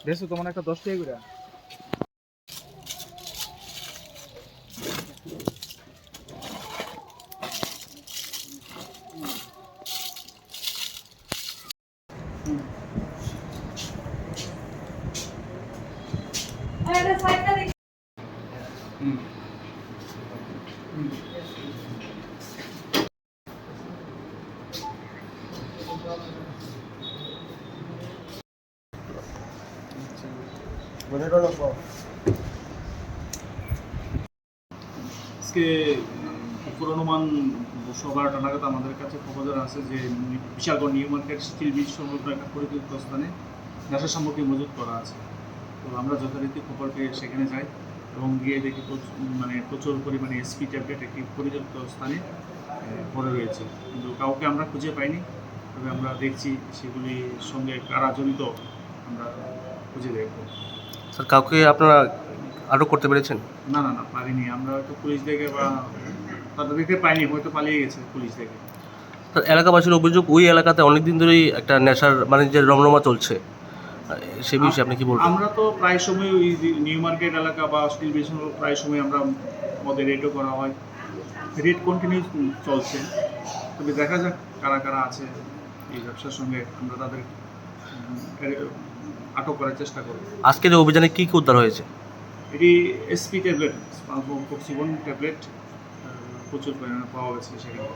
দেখছো তোমার একটা 10 টাকা করে আজকে পূর্বানুমান 12:30 নাগাদ আমাদের কাছে খবর আছে যে Bishalgarh new market still bridge সংলগ্ন একটা পরিত্যক্ত স্থানে নেশা সামগ্রী মজুত করা আছে। তো আমরা যথারীতি খবর পেয়ে সেখানে যাই এবং গিয়ে দেখি প্রচুর পরিমাণে এসপি ট্যাবলেট একটি পরিত্যক্ত স্থানে পড়ে রয়েছে, কিন্তু কাউকে আমরা খুঁজে পাইনি। তবে আমরা দেখছি সেগুলির সঙ্গে কারা জড়িত আমরা খুঁজে দেখব। স্যার, কাউকে আপনারা আটক করতে পেরেছেন? না না না পারিনি, আমরা হয়তো পুলিশ দেখে বা তাদেরকে পাইনি, হয়তো পালিয়ে গেছে পুলিশ দেখে। স্যার, এলাকাবাসীর অভিযোগ ওই এলাকাতে অনেকদিন ধরেই একটা নেশার বাণিজ্যের রমরমা চলছে, সে বিষয়ে আপনি কি বলবেন? আমরা তো প্রায় সময় ওই নিউ মার্কেট এলাকা বা স্টিল ব্রিজ প্রায় সময় আমরা মদের রেটও করা হয়, রেট কন্টিনিউ চলছে। তবে দেখা যাক কারা কারা আছে এই ব্যবসার সঙ্গে, আমরা তাদের আটক করার চেষ্টা করব। আজকের এই অভিযানে কী কী উদ্ধার হয়েছে? এটি এসপি ট্যাবলেট, ট্যাবলেট প্রচুর পরিমাণে পাওয়া গেছে সেখানে।